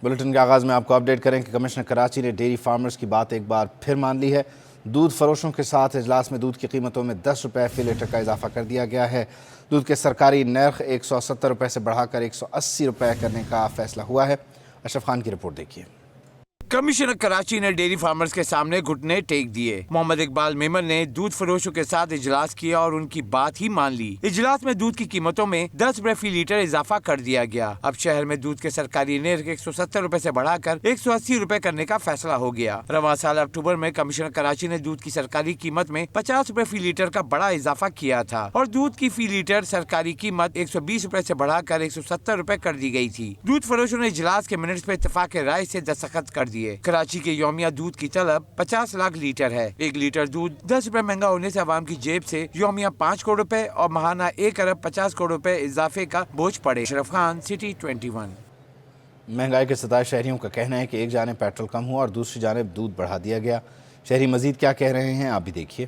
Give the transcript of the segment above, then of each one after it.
Bulletin के आगाज़ में आपको अपडेट करें कि कमिश्नर कराची ने डेयरी फार्मर्स की बात एक बार फिर मान ली है। दूध फरोशों के साथ इजलास में दूध की कीमतों में 10 रुपये फी लीटर का इजाफा कर दिया गया है। दूध के सरकारी नर्ख 170 रुपये से बढ़ाकर 180 रुपये करने का फैसला हुआ है। अशरफ खान की रिपोर्ट देखिए। कमिश्नर कराची ने डेयरी फार्मर्स के सामने घुटने टेक दिए। मोहम्मद इकबाल मेमन ने दूध फरोशों के साथ इजलास किया और उनकी बात ही मान ली। इजलास में दूध की कीमतों में 10 रुपए फी लीटर इजाफा कर दिया गया। अब शहर में दूध के सरकारी नर्ख 170 रुपए से बढ़ाकर 180 रुपए करने का फैसला हो गया। रवां साल अक्टूबर में कमिश्नर कराची ने दूध की सरकारी कीमत में 50 रुपए फी लीटर का बड़ा इजाफा किया था और दूध की फी लीटर सरकारी कीमत 120 रुपए से बढ़ाकर 170 रुपए कर दी गई थी। दूध फरोशों ने इजलास के मिनट्स पे इत्तेफाक राय से दस्तखत कर दिए। कराची के यौमिया दूध की तलब 50 लाख लीटर है। 1 लीटर दूध 10 रुपए महंगा होने से आवाम की जेब से यौमिया 5 करोड़ रुपए और माहाना 1 अरब 50 करोड़ रुपए इजाफे का बोझ पड़े। अशरफ खान, सिटी 21। महंगाई के सताए शहरियों का कहना है कि एक जानिब पेट्रोल कम हुआ और दूसरी जानिब दूध बढ़ा दिया गया। शहरी मजीद क्या कह रहे हैं आप भी देखिए।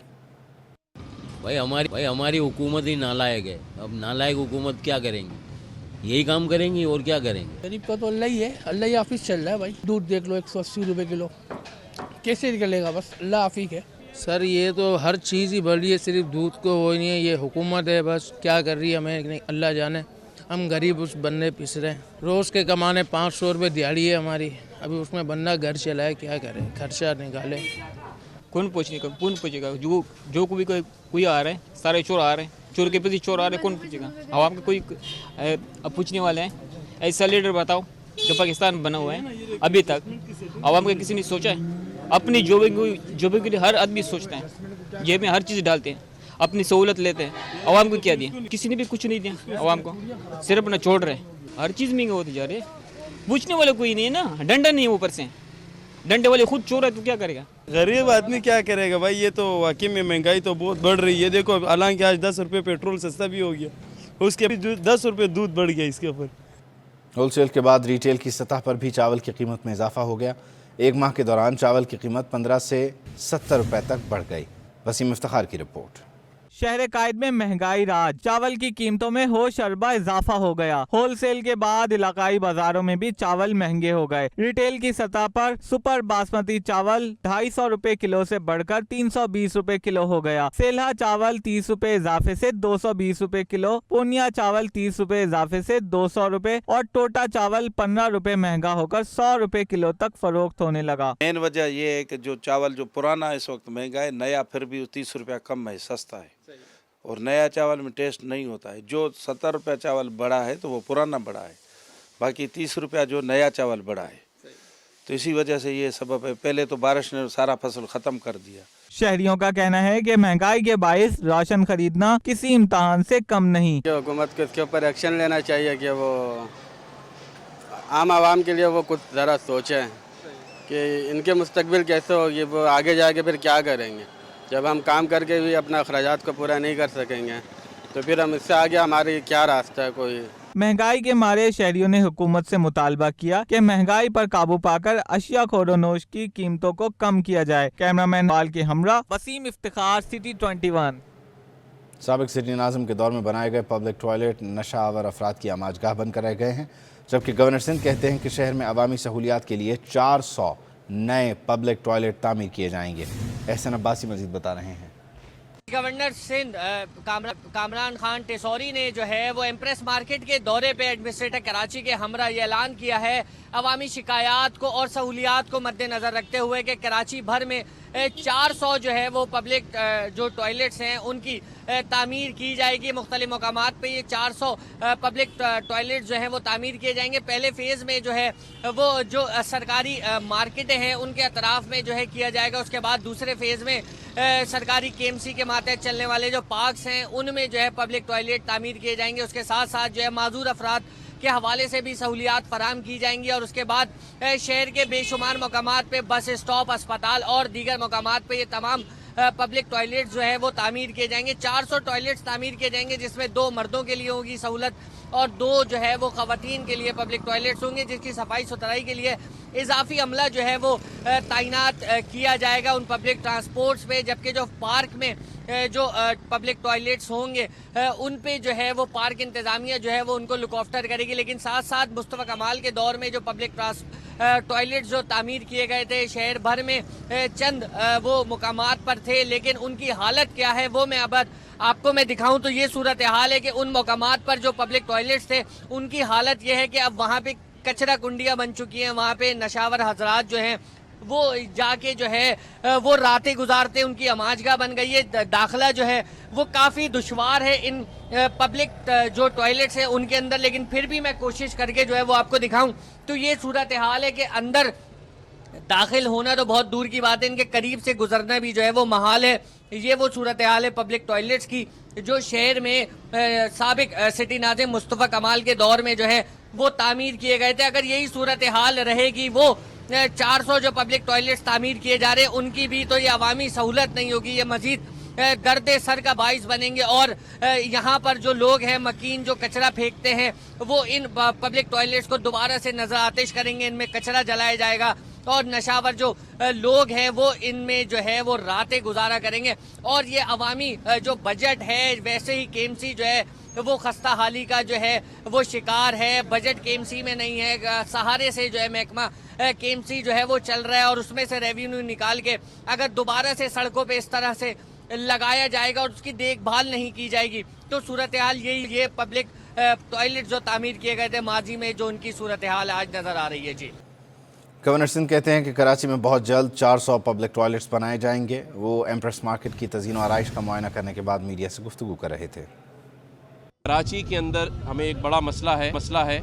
भाई हमारी हुकूमत ही नालायक है। अब नालायक हुकूमत क्या करेंगी? यही काम करेंगी और क्या करेंगे? गरीब का तो अल्लाह ही है, अल्लाह ही हाफिज चल रहा है भाई। दूध देख लो 180 रुपए किलो, कैसे निकलेगा? बस अल्लाह हाफिज है। सर ये तो हर चीज़ ही बढ़ रही है, सिर्फ दूध को वो नहीं है। ये हुकूमत है बस क्या कर रही है हमें नहीं अल्लाह जाने। हम गरीब उस बंदे पिस रहे हैं। रोज़ के कमाने 500 रुपये दिहाड़ी है हमारी। अभी उसमें बंदा घर चलाए, क्या करे, खर्चा निकाले। कौन पूछेगा? जो कोई आ रहा है, सारे चोर आ रहे हैं, चोर के प्रति चोर आ रहे हैं, कौन पूछेगा? आवाम के कोई अब पूछने वाले हैं? ऐसा लीडर बताओ जो पाकिस्तान बना हुआ है, अभी तक आवाम का किसी ने सोचा है? अपनी जोबे के लिए हर आदमी सोचता है, जेब में हर चीज़ डालते हैं, अपनी सहूलत लेते हैं। आवाम को क्या दिया? किसी ने भी कुछ नहीं दिया आवाम को, सिर्फ अपना छोड़ रहे। हर चीज़ महंगी होती जा रही है। पूछने वाले कोई नहीं है ना, डंडा नहीं है ऊपर से, डंडे वाले खुद चोर है तो क्या करेगा? गरीब आदमी क्या करेगा भाई? ये तो वाकई में महंगाई तो बहुत बढ़ रही है। देखो हालांकि आज 10 रुपये पेट्रोल सस्ता भी हो गया, उसके भी 10 रुपये दूध बढ़ गया इसके ऊपर। होलसेल के बाद रिटेल की सतह पर भी चावल की कीमत में इजाफा हो गया। एक माह के दौरान चावल की कीमत 15 से 70 रुपए तक बढ़ गई। वसीम इफ्तिखार की रिपोर्ट। शहर कायद में महंगाई राज, चावल की कीमतों में होश अरबा इजाफा हो गया। होलसेल के बाद इलाकाई बाजारों में भी चावल महंगे हो गए। रिटेल की सतह पर सुपर बासमती चावल 250 रुपए किलो से बढ़कर 320 रुपए किलो हो गया। सेल्हा चावल 30 रुपए इजाफे से 220 रुपए किलो, पूनिया चावल 30 रुपए इजाफे से 200 रुपए और टोटा चावल 15 रुपए महंगा होकर 100 रुपए किलो तक फरोख्त होने लगा। मेन वजह यह है कि जो चावल जो पुराना इस वक्त महंगा है, नया फिर भी 30 रुपया कम है, सस्ता है। और नया चावल में टेस्ट नहीं होता है। जो 70 रुपया चावल बड़ा है तो वो पुराना बड़ा है, बाकी 30 रुपया जो नया चावल बड़ा है। तो इसी वजह से ये सबब है। पहले तो बारिश ने सारा फसल ख़त्म कर दिया। शहरियों का कहना है कि महंगाई के बाइस राशन खरीदना किसी इम्तहान से कम नहीं। हुकूमत को इसके ऊपर एक्शन लेना चाहिए कि वो आम आवाम के लिए वो कुछ ज़रा सोचें कि इनके मुस्तकबिल कैसे होगी, वो आगे जाके फिर क्या करेंगे। जब हम काम करके भी अपना अखराजात को पूरा नहीं कर सकेंगे तो फिर हम इससे आगे हमारी क्या रास्ता है कोई। महंगाई के मारे शहरियों ने हुकूमत से मुतालबा किया कि महंगाई पर काबू पाकर अशिया खोरोनोश की कीमतों को कम किया जाए। कैमरामैन बाल के हमरा, वसीम इफ्तिखार, सिटी 21। साबिक सिटी नाज़िम के दौर में बनाए गए पब्लिक टॉयलेट नशा आवर अफराद की आमाजगाह बन कराए गए हैं, जबकि गवर्नर सिंध कहते हैं कि शहर में अवामी सहूलियात के लिए 400 नए पब्लिक टॉयलेट तामीर किए जाएंगे। एहसन अब्बासी मजीद बता रहे हैं। गवर्नर सिंध कामरान खान टेसौरी ने जो है वो एम्प्रेस मार्केट के दौरे पे एडमिनिस्ट्रेटर कराची के हमरा ये ऐलान किया है अवामी शिकायत को और सहूलियात को मद्देनज़र रखते हुए कि कराची भर में 400 जो है वो पब्लिक जो टॉयलेट्स हैं उनकी तामीर की जाएगी। मुख्तलिफ मकामात पे ये 400 पब्लिक टॉयलेट जो हैं वो तामीर किए जाएंगे। पहले फ़ेज़ में जो है वो जो सरकारी मार्केटें हैं उनके अतराफ़ में जो है किया जाएगा। उसके बाद दूसरे फ़ेज़ में सरकारी KMC के मातहत चलने वाले जो पार्क्स हैं उनमें जो है पब्लिक टॉयलेट तामीर किए जाएंगे। उसके साथ साथ जो है माजूर अफराद के हवाले से भी सहूलियात फराहम की जाएंगी। और उसके बाद शहर के बेशुमार मकामात पे बस स्टॉप, अस्पताल और दीगर मकामात पे ये तमाम पब्लिक टॉयलेट्स जो है वो तामीर किए जाएंगे। 400 टॉयलेट्स तामीर किए जाएंगे जिसमें 2 मर्दों के लिए होगी सहूलत اور 2 جو ہے وہ خواتین کے لیے پبلک ٹوائلٹس ہوں گے، جس کی صفائی ستھرائی کے لیے اضافی عملہ جو ہے وہ تعینات کیا جائے گا ان پبلک ٹرانسپورٹس پہ، جبکہ جو پارک میں جو پبلک ٹوائلٹس ہوں گے ان پہ جو ہے وہ پارک انتظامیہ جو ہے وہ ان کو لک آفٹر کرے گی. لیکن ساتھ ساتھ مصطفیٰ کمال کے دور میں جو پبلک ٹوائلٹس جو تعمیر کیے گئے تھے شہر بھر میں چند وہ مقامات پر تھے، لیکن ان کی حالت کیا ہے وہ میں اب آپ کو میں دکھاؤں تو یہ صورتحال ہے کہ ان مقامات پر جو پبلک ٹوائلٹس تھے ان کی حالت یہ ہے کہ اب وہاں پہ کچرا کنڈیاں بن چکی ہیں، وہاں پہ نشاور حضرات جو ہیں وہ جا کے جو ہے وہ راتیں گزارتے، ان کی اماجگاہ بن گئی ہے. داخلہ جو ہے وہ کافی دشوار ہے ان پبلک جو ٹوائلٹس ہیں ان کے اندر، لیکن پھر بھی میں کوشش کر کے جو ہے وہ آپ کو دکھاؤں تو یہ صورتحال ہے کہ اندر داخل ہونا تو بہت دور کی بات ہے، ان کے قریب سے گزرنا بھی جو ہے وہ محال ہے. یہ وہ صورتحال ہے پبلک ٹوائلٹس کی جو شہر میں سابق سٹی ناظم مصطفیٰ کمال کے دور میں جو ہے وہ تعمیر کیے گئے تھے. اگر یہی صورتحال رہے گی، وہ 400 جو پبلک ٹوائلٹس تعمیر کیے جا رہے ہیں ان کی بھی تو یہ عوامی سہولت نہیں ہوگی، یہ مزید درد سر کا باعث بنیں گے. اور یہاں پر جو لوگ ہیں مکین جو کچرا پھینکتے ہیں وہ ان پبلک ٹوائلٹس کو دوبارہ سے نظر آتش کریں گے، ان میں کچرا جلایا جائے گا اور نشاور جو لوگ ہیں وہ ان میں جو ہے وہ راتیں گزارا کریں گے. اور یہ عوامی جو بجٹ ہے ویسے ہی KMC جو ہے وہ خستہ حالی کا جو ہے وہ شکار ہے. بجٹ KMC میں نہیں ہے، سہارے سے جو ہے محکمہ KMC جو ہے وہ چل رہا ہے اور اس میں سے ریونیو نکال کے اگر دوبارہ سے سڑکوں پہ اس طرح سے لگایا جائے گا اور اس کی دیکھ بھال نہیں کی جائے گی تو صورتحال یہی یہ پبلک ٹوائلٹ جو تعمیر کیے گئے تھے ماضی میں جو ان کی صورتحال آج نظر آ رہی ہے. جی گورنر سندھ کہتے ہیں کہ کراچی میں بہت جلد 400 پبلک ٹوائلٹس بنائے جائیں گے. وہ ایمپریس مارکیٹ کی تزئین و آرائش کا معائنہ کرنے کے بعد میڈیا سے گفتگو کر رہے تھے. کراچی کے اندر ہمیں ایک بڑا مسئلہ ہے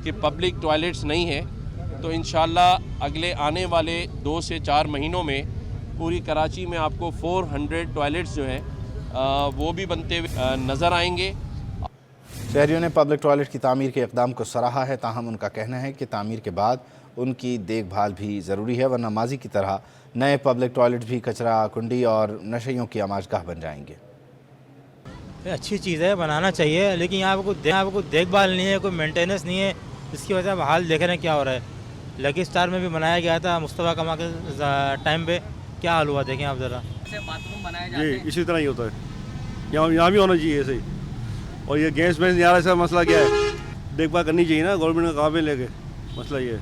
کہ پبلک ٹوائلٹس نہیں ہے، تو انشاءاللہ اگلے آنے والے 2 سے 4 مہینوں میں پوری کراچی میں آپ کو 400 ٹوائلٹس جو ہیں وہ بھی بنتے ہوئے نظر آئیں گے. شہریوں نے پبلک ٹوائلٹ کی تعمیر کے اقدام کو سراہا ہے، تاہم ان کا کہنا ہے کہ تعمیر کے بعد ان کی دیکھ بھال بھی ضروری ہے، ورنہ ماضی کی طرح نئے پبلک ٹوائلٹ بھی کچرا کنڈی اور نشیوں کی آماجگاہ بن جائیں گے. اچھی چیز ہے، بنانا چاہیے، لیکن یہاں پہ کوئی دیکھ بھال نہیں ہے، کوئی مینٹیننس نہیں ہے، جس کی وجہ سے حال دیکھ رہے ہیں کیا ہو رہا ہے. لکی اسٹار میں بھی بنایا گیا تھا مصطفیٰ کمال کے ٹائم پہ، کیا حال ہوا دیکھیں آپ ذرا. جی اسی طرح ہی ہوتا ہے، یہاں بھی ہونا چاہیے ایسے ہی. اور یہ گیس نہیں آ رہا ہے، سر مسئلہ کیا ہے، دیکھ بھال کرنی چاہیے نا گورنمنٹ کا کام لے کے. مسئلہ یہ ہے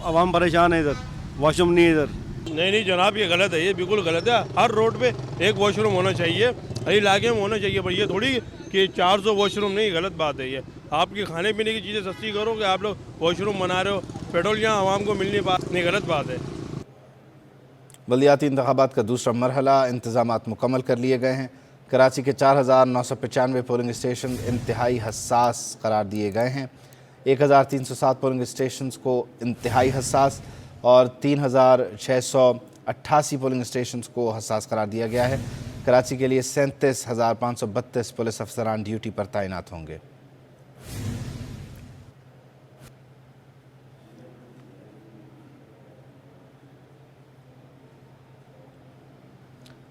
عوام پریشان ہے، ادھر واش روم نہیں ہے ادھر. نہیں جناب یہ غلط ہے، یہ بالکل غلط ہے. ہر روڈ پہ ایک واش روم ہونا چاہیے، ہر علاقے میں ہونا چاہیے. پر یہ تھوڑی کہ 400 واش روم نہیں، غلط بات ہے. یہ آپ کی کھانے پینے کی چیزیں سستی کرو کہ آپ لوگ واش روم بنا رہے ہو، پیٹرول یہاں عوام کو ملنے پاس نہیں، غلط بات ہے. بلدیاتی انتخابات کا دوسرا مرحلہ، انتظامات مکمل کر لیے گئے ہیں. کراچی کے 4995 پولنگ اسٹیشن انتہائی حساس قرار دیے گئے ہیں. 1307 پولنگ اسٹیشنز کو انتہائی حساس اور 3688 پولنگ اسٹیشنز کو حساس قرار دیا گیا ہے. کراچی کے لیے 37,532 پولیس افسران ڈیوٹی پر تعینات ہوں گے.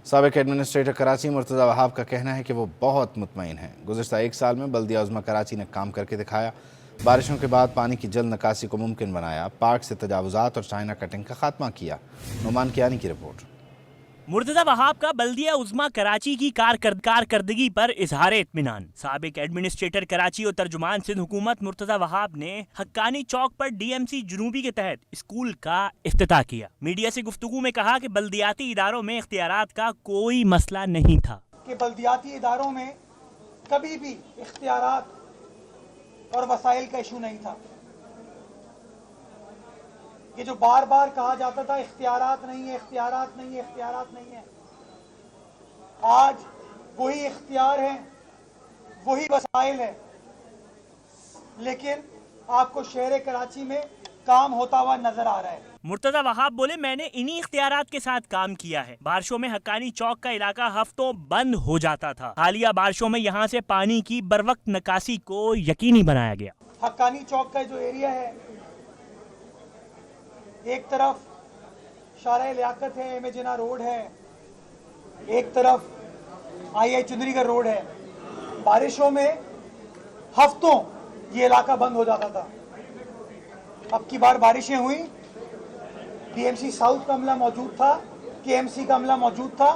سابق ایڈمنسٹریٹر کراچی مرتضی وہاب کا کہنا ہے کہ وہ بہت مطمئن ہیں. گزشتہ 1 سال میں بلدیہ عظمیٰ کراچی نے کام کر کے دکھایا. بارشوں کے بعد پانی کی جلد نکاسی کو ممکن بنایا، پارک سے تجاوزات اور چائنا کٹنگ کا خاتمہ کیا. نعمان کیانی کی رپورٹ. مرتضی وہاب کا بلدیہ عظمیٰ کراچی کی کارکردگی پر اظہار اطمینان. سابق ایڈمنسٹریٹر کراچی اور ترجمان سندھ حکومت مرتضی وہاب نے حقانی چوک پر DMC جنوبی کے تحت اسکول کا افتتاح کیا. میڈیا سے گفتگو میں کہا کہ بلدیاتی اداروں میں اختیارات کا کوئی مسئلہ نہیں تھا. کہ بلدیاتی اداروں میں کبھی بھی اختیارات اور وسائل کا ایشو نہیں تھا. یہ جو بار بار کہا جاتا تھا اختیارات نہیں ہے، اختیارات نہیں ہے، اختیارات نہیں ہے، آج وہی اختیار ہیں، وہی وسائل ہیں، لیکن آپ کو شہر کراچی میں کام ہوتا ہوا نظر آ رہا ہے. مرتضی وہاب بولے میں نے انہی اختیارات کے ساتھ کام کیا ہے. بارشوں میں حقانی چوک کا علاقہ ہفتوں بند ہو جاتا تھا. حالیہ بارشوں میں یہاں سے پانی کی بروقت نکاسی کو یقینی بنایا گیا. حقانی چوک کا جو ایریا ہے، ایک طرف شارع لیاقت ہے، ایم جناح روڈ ہے، ایک طرف آئی چندری کا روڈ ہے. بارشوں میں ہفتوں ये इलाका बंद हो जाता था। अब की बार बारिशें हुई, डीएमसी साउथ का अमला मौजूद था, केएमसी का अमला मौजूद था,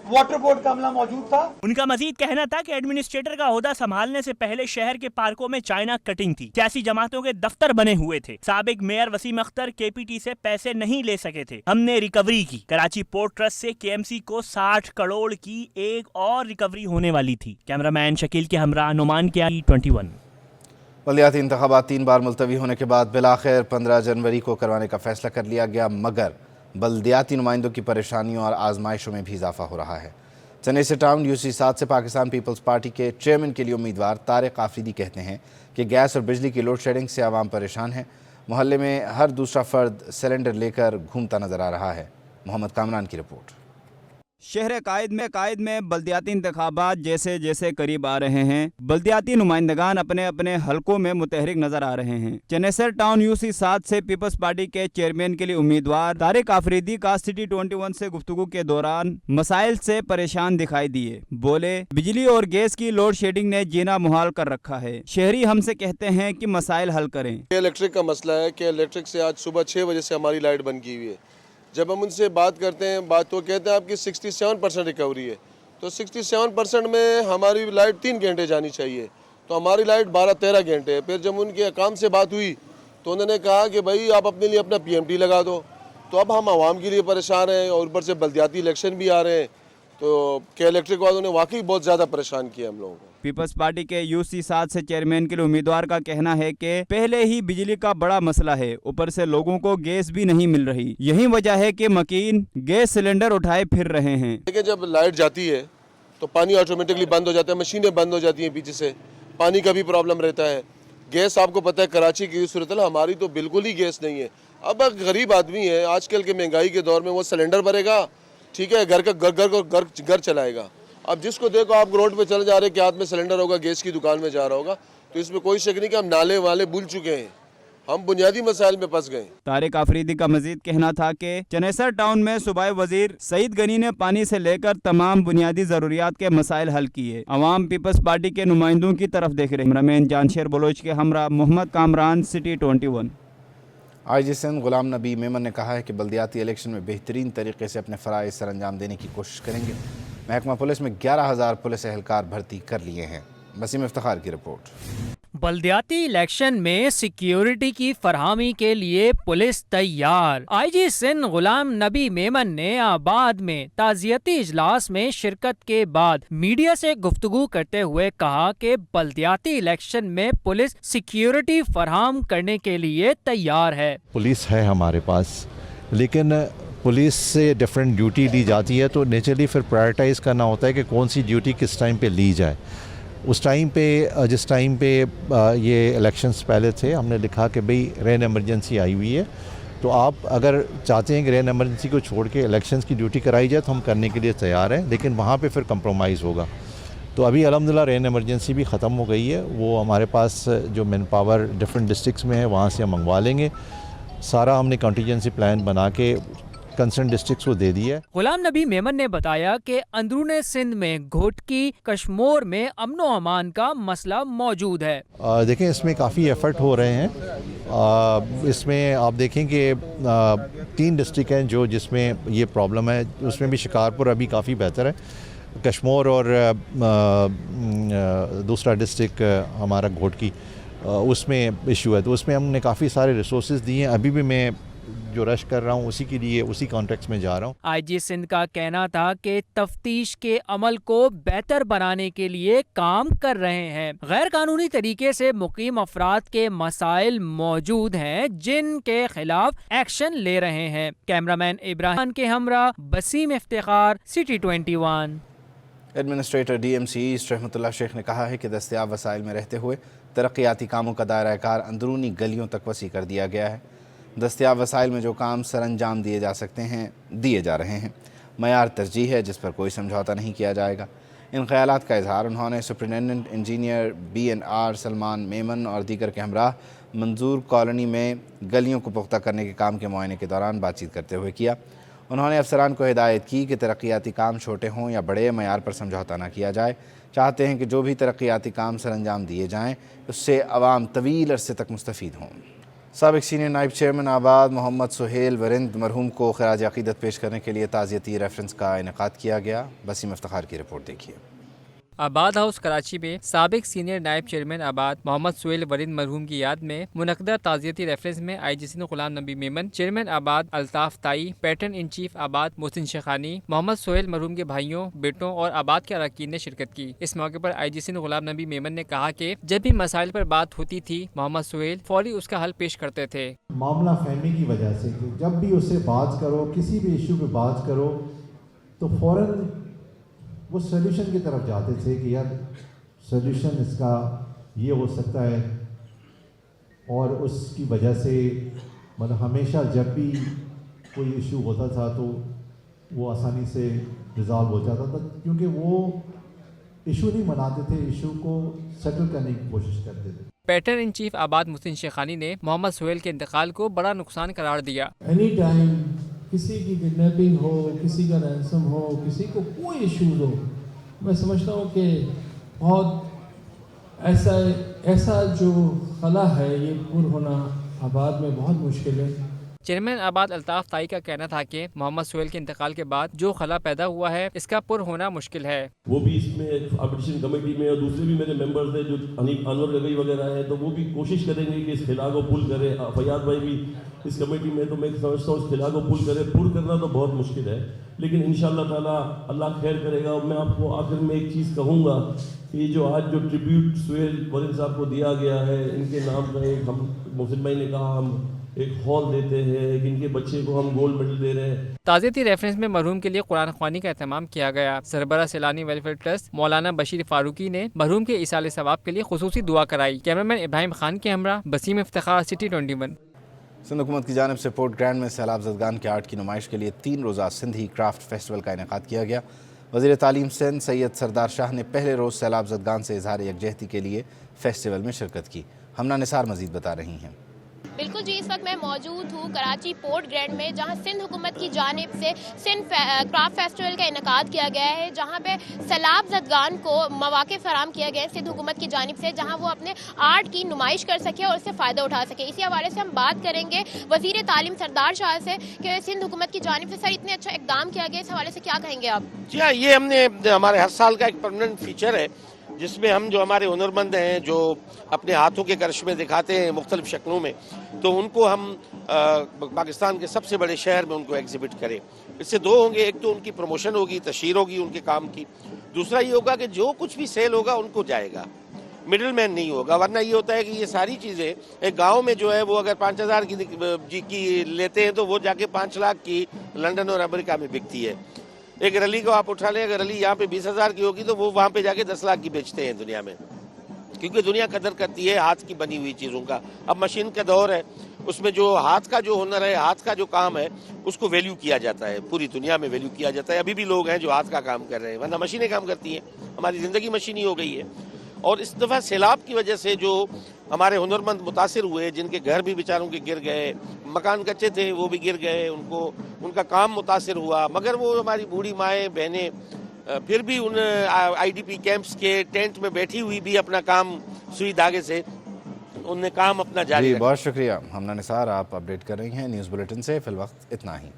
वाटर बोर्ड का अमला मौजूद था। उनका मजीद कहना था कि एडमिनिस्ट्रेटर का ओहदा संभालने से पहले शहर के पार्कों में चाइना कटिंग थी, सियासी जमातों के दफ्तर बने हुए थे, साबिक मेयर वसीम अख्तर केपीटी से पैसे नहीं ले सके थे, हमने रिकवरी की। कराची पोर्ट ट्रस्ट से केएमसी को 60 करोड़ की एक और रिकवरी होने वाली थी। कैमरामैन शकील के हमरा नुमान के 21। बल्दियाती इंतखाबात 3 बार मुलतवी होने के बाद बिलाखिर 15 जनवरी को करवाने का फैसला कर लिया गया, मगर बल्दियाती नुमाइंदों की परेशानियों और आजमाइशों में भी इजाफा हो रहा है। चेन्नई से टाउन UC7 से पाकिस्तान पीपल्स पार्टी के चेयरमैन के लिए उम्मीदवार तारिक आफरीदी कहते हैं कि गैस और बिजली की लोड शेडिंग से आवाम परेशान है। मोहल्ले में हर दूसरा फर्द सिलेंडर लेकर घूमता नजर आ रहा है। मोहम्मद कामरान की रिपोर्ट। शहर कायद में बल्दियाती इंतखाबात जैसे जैसे करीब आ रहे हैं, बल्दियाती नुमाइंदगान अपने अपने हलकों में मुतहरिक नजर आ रहे हैं। चेन्नई से टाउन UC7 से पीपल्स पार्टी के चेयरमैन के लिए उम्मीदवार तारिक आफरीदी का सिटी 21 से गुफ्तगू के दौरान मसाइल से परेशान दिखाई दिए। बोले, बिजली और गैस की लोड शेडिंग ने जीना मुहाल कर रखा है। शहरी हमसे कहते हैं कि मसाइल हल करें। इलेक्ट्रिक का मसला है कि इलेक्ट्रिक से आज सुबह 6 बजे से हमारी लाइट बंद की हुई है। जब हम उनसे बात करते हैं तो कहते हैं आपकी 67% रिकवरी है, तो 67% में हमारी लाइट 3 घंटे जानी चाहिए, तो हमारी लाइट 12-13 घंटे है। फिर जब उनके अकाम से बात हुई तो उन्होंने कहा कि भाई आप अपने लिए अपना PMT लगा दो। तो अब हम आवाम के लिए परेशान हैं और ऊपर से बल्दियाती इलेक्शन भी आ रहे हैं, तो के इलेक्ट्रिक वालों ने वाकई बहुत ज़्यादा परेशान किया हम लोगों को। पीपल्स पार्टी के UC7 से चेयरमैन के लिए उम्मीदवार का कहना है कि पहले ही बिजली का बड़ा मसला है, ऊपर से लोगों को गैस भी नहीं मिल रही। यही वजह है कि मकीन गैस सिलेंडर उठाए फिर रहे हैं। देखिए, जब लाइट जाती है तो पानी ऑटोमेटिकली बंद हो जाता है, मशीनें बंद हो जाती हैं पीछे से, पानी का भी प्रॉब्लम रहता है। गैस आपको पता है कराची की सूरत है, हमारी तो बिल्कुल ही गैस नहीं है। अब गरीब आदमी है, आजकल के महंगाई के दौर में वो सिलेंडर भरेगा, ठीक है, घर चलाएगा। अब जिसको देखो आप रोड पे चले जा रहे हैं कि हाथ में सिलेंडर होगा, गैस की दुकान में जा रहा होगा, तो इसमें कोई शक नहीं कि हम नाले वाले भूल चुके हैं, हम बुनियादी मसाइल में फंस गए। तारिक आफरीदी का मजीद कहना था कि चनेसर टाउन में सूबाई वजीर सईद गनी ने पानी से लेकर तमाम बुनियादी जरूरियात के मसाइल हल किए। अवाम पीपल्स पार्टी के नुमाइंदों की तरफ देख रहे। कैमरामैन जानशेर बलोच के हमरा मोहम्मद कामरान, सिटी 21। IG सिंध गुलाम नबी मेमन ने कहा है कि बल्दियाती इलेक्शन में बेहतरीन तरीके से अपने फ़राइज़ सर अंजाम देने की कोशिश करेंगे। महकमा पुलिस में 11,000 पुलिस एहलकार भर्ती कर लिए हैं। वसीम इफ्तिखार की रिपोर्ट। बल्दियाती इलेक्शन में सिक्योरिटी की फरहमी के लिए पुलिस तैयार। IG सिंध गुलाम नबी मेमन ने आबाद में ताज़ियती इजलास में शिरकत के बाद मीडिया से गुफ्तगू करते हुए कहा कि बल्दियाती इलेक्शन में पुलिस सिक्योरिटी फराहम करने के लिए तैयार है। पुलिस है हमारे पास, लेकिन पुलिस से डिफरेंट ड्यूटी ली जाती है, तो नेचुरली फिर प्रायोरिटाइज़ करना होता है कि कौन सी ड्यूटी किस टाइम पे ली जाए। उस टाइम पे जिस टाइम पे ये इलेक्शंस पहले थे, हमने लिखा कि भाई रेन एमरजेंसी आई हुई है, तो आप अगर चाहते हैं कि रेन एमरजेंसी को छोड़ के इलेक्शंस की ड्यूटी कराई जाए तो हम करने के लिए तैयार हैं, लेकिन वहाँ पे फिर कंप्रोमाइज़ होगा। तो अभी अल्हम्दुलिल्लाह रेन एमरजेंसी भी ख़त्म हो गई है, वो हमारे पास जो मैन पावर डिफरेंट डिस्ट्रिक्ट्स में है वहाँ से हम मंगवा लेंगे। सारा हमने कंटीजेंसी प्लान बना के कंसर्न डिस्ट्रिक्ट्स को दे दी है। गुलाम नबी मेमन ने बताया कि अंदरून सिंध में घोटकी कश्मोर में अमन व अमान का मसला मौजूद है। देखें, इसमें काफ़ी एफर्ट हो रहे हैं। इसमें आप देखें कि 3 डिस्ट्रिक्ट हैं जो जिसमें ये प्रॉब्लम है, उसमें भी शिकारपुर अभी काफ़ी बेहतर है। कश्मोर और दूसरा डिस्ट्रिक्ट हमारा घोटकी, उसमें इशू है, तो उसमें हमने काफ़ी सारे रिसोर्सेज दिए हैं। अभी भी मैं जो रश कर रहा हूँ उसी के लिए उसी कॉन्टेक्स्ट में जा रहा हूँ। IG सिंध का कहना था कि तफ्तीश के अमल को बेहतर बनाने के लिए काम कर रहे हैं। गैर कानूनी तरीके से मुकीम अफराद के मसाइल मौजूद हैं जिनके खिलाफ एक्शन ले रहे हैं। कैमरामैन इब्राहिम के हमरा Waseem Iftikhar, city 21। Administrator DMC east Rehmatullah Sheikh ने कहा है कि दस्तयाब वसाइल में रहते हुए तरक्याती कामों का दायरा कार अंदरूनी गलियों तक वसी कर दिया गया है। दस्तयाब वसाइल में जो काम सर अंजाम दिए जा सकते हैं दिए जा रहे हैं। मयार तरजीह है जिस पर कोई समझौता नहीं किया जाएगा। इन ख्यालात का इजहार उन्होंने superintendent engineer BNR Salman Memon और दीगर के हमराह मंजूर कॉलोनी में गलियों को पुख्ता करने के काम के मुआयने के दौरान बातचीत करते हुए किया। انہوں نے افسران کو ہدایت کی کہ ترقیاتی کام چھوٹے ہوں یا بڑے، معیار پر سمجھوتا نہ کیا جائے۔ چاہتے ہیں کہ جو بھی ترقیاتی کام سر انجام دیے جائیں اس سے عوام طویل عرصے تک مستفید ہوں۔ سابق سینئر نائب چیئرمین آباد محمد سہیل ورند مرحوم کو خراج عقیدت پیش کرنے کے لیے تعزیتی ریفرنس کا انعقاد کیا گیا۔ وسیم افتخار کی رپورٹ دیکھیے۔ آباد ہاؤس کراچی میں سابق سینئر نائب چیئرمین آباد محمد سہیل ورند مرحوم کی یاد میں منعقدہ تعزیتی ریفرنس میں آئی جی سندھ غلام نبی میمن، چیئرمین آباد الطاف تائی، پیٹرن ان چیف آباد محسن شیخانی، محمد سہیل مرحوم کے بھائیوں، بیٹوں اور آباد کے اراکین نے شرکت کی۔ اس موقع پر آئی جی سندھ غلام نبی میمن نے کہا کہ جب بھی مسائل پر بات ہوتی تھی محمد سہیل فوری اس کا حل پیش کرتے تھے۔ معاملہ فہمی کی وجہ سے کہ جب بھی اس سے بات کرو، کسی بھی ایشو پہ بات کرو تو فوراً وہ سلیوشن کی طرف جاتے تھے کہ یار سلیوشن اس کا یہ ہو سکتا ہے، اور اس کی وجہ سے مطلب ہمیشہ جب بھی کوئی ایشو ہوتا تھا تو وہ آسانی سے ریزالو ہو جاتا تھا، کیونکہ وہ ایشو نہیں مناتے تھے، ایشو کو سیٹل کرنے کی کوشش کرتے تھے۔ پیٹرن ان چیف آباد محسن شیخانی نے محمد سہیل کے انتقال کو بڑا نقصان قرار دیا۔ اینی ٹائم کسی کی کڈنیپنگ ہو، کسی کا رینسم ہو، کسی کو کوئی ایشوز ہو، میں سمجھتا ہوں کہ بہت ایسا جو خلا ہے یہ پر ہونا آباد میں بہت مشکل ہے۔ چیئرمین آباد الطاف تائی کا کہنا تھا کہ محمد سہیل کے انتقال کے بعد جو خلا پیدا ہوا ہے اس کا پر ہونا مشکل ہے۔ وہ بھی اس میں آپریشن کمیٹی میں اور دوسرے بھی میرے ممبرز ہیں جو انور گگئی وغیرہ ہیں، تو وہ بھی کوشش کریں گے کہ اس خلا کو پل کرے۔ فیاض بھائی بھی اس کمیٹی میں، تو میں سمجھتا ہوں اس خلا کو پل کرے۔ پل کرنا تو بہت مشکل ہے، لیکن انشاءاللہ تعالیٰ اللہ خیر کرے گا۔ اور میں آپ کو آخر میں ایک چیز کہوں گا کہ یہ جو آج جو ٹریبیوٹ سہیل ورند صاحب کو دیا گیا ہے، ان کے نام کا ایک ہم محسن بھائی نے کہا ہم ایک ہال دیتے ہیں، ایک ان کے بچے کو ہم گولڈ میڈل دے رہے ہیں۔ تعزیتی ریفرنس میں مرحوم کے لیے قرآن خوانی کا اہتمام کیا گیا۔ سربراہ سیلانی ویلفیئر ٹرسٹ مولانا بشیر فاروقی نے مرحوم کے ایصال ثواب کے لیے خصوصی دعا کرائی۔ کیمرامین ابراہیم خان کے ہمراہ وسیم افتخار، سٹی 21۔ سندھ حکومت کی جانب سے پورٹ گرینڈ میں سیلاب زدگان کے آرٹ کی نمائش کے لیے 3 روزہ سندھی کرافٹ فیسٹیول کا انعقاد کیا گیا۔ وزیر تعلیم سندھ سید سردار شاہ نے پہلے روز سیلاب زدگان سے اظہار یکجہتی کے لیے فیسٹیول میں شرکت کی۔ ہمنا نثار مزید بتا رہی ہیں۔ بالکل جی، اس وقت میں موجود ہوں کراچی پورٹ گرینڈ میں، جہاں سندھ حکومت کی جانب سے سندھ کرافٹ فیسٹیول کا انعقاد کیا گیا ہے، جہاں پہ سیلاب زدگان کو مواقع فراہم کیا گیا ہے سندھ حکومت کی جانب سے، جہاں وہ اپنے آرٹ کی نمائش کر سکے اور اس سے فائدہ اٹھا سکے۔ اسی حوالے سے ہم بات کریں گے وزیر تعلیم سردار شاہ سے کہ سندھ حکومت کی جانب سے سر اتنے اچھا اقدام کیا گیا، اس حوالے سے کیا کہیں گے آپ؟ جی ہاں، یہ ہم نے ہمارے ہر سال کا ایک پرماننٹ فیچر ہے، جس میں ہم جو ہمارے ہنرمند ہیں جو اپنے ہاتھوں کے کرشمے دکھاتے ہیں مختلف شکلوں میں، تو ان کو ہم پاکستان کے سب سے بڑے شہر میں ان کو ایگزیبٹ کریں۔ اس سے 2 ہوں گے، ایک تو ان کی پروموشن ہوگی، تشہیر ہوگی ان کے کام کی، دوسرا یہ ہوگا کہ جو کچھ بھی سیل ہوگا ان کو جائے گا، مڈل مین نہیں ہوگا۔ ورنہ یہ ہوتا ہے کہ یہ ساری چیزیں ایک گاؤں میں جو ہے وہ اگر 5000 کی لیتے ہیں تو وہ جا کے 5 لاکھ کی لندن اور امریکہ میں بکتی ہے۔ ایک رلی کو آپ اٹھا لیں، اگر رلی یہاں پہ 20,000 کی ہوگی تو وہ وہاں پہ جا کے 10 لاکھ کی بیچتے ہیں دنیا میں، کیونکہ دنیا قدر کرتی ہے ہاتھ کی بنی ہوئی چیزوں کا۔ اب مشین کا دور ہے، اس میں جو ہاتھ کا جو ہنر ہے، ہاتھ کا جو کام ہے، اس کو ویلیو کیا جاتا ہے، پوری دنیا میں ویلیو کیا جاتا ہے۔ ابھی بھی لوگ ہیں جو ہاتھ کا کام کر رہے ہیں، ورنہ مشینیں کام کرتی ہیں، ہماری زندگی مشینی ہو گئی ہے۔ اور اس دفعہ سیلاب کی وجہ سے جو ہمارے ہنرمند متاثر ہوئے، جن کے گھر بھی بیچاروں کے گر گئے، مکان کچے تھے وہ بھی گر گئے، ان کا کام متاثر ہوا، مگر وہ ہماری بوڑھی مائیں بہنیں پھر بھی ان آئی ڈی پی کیمپس کے ٹینٹ میں بیٹھی ہوئی بھی اپنا کام سوئی دھاگے سے ان نے کام اپنا جاری رکھا۔ بہت شکریہ ہمنا نثار، آپ اپڈیٹ کر رہی ہیں نیوز بلیٹن سے۔ فی الوقت اتنا ہی۔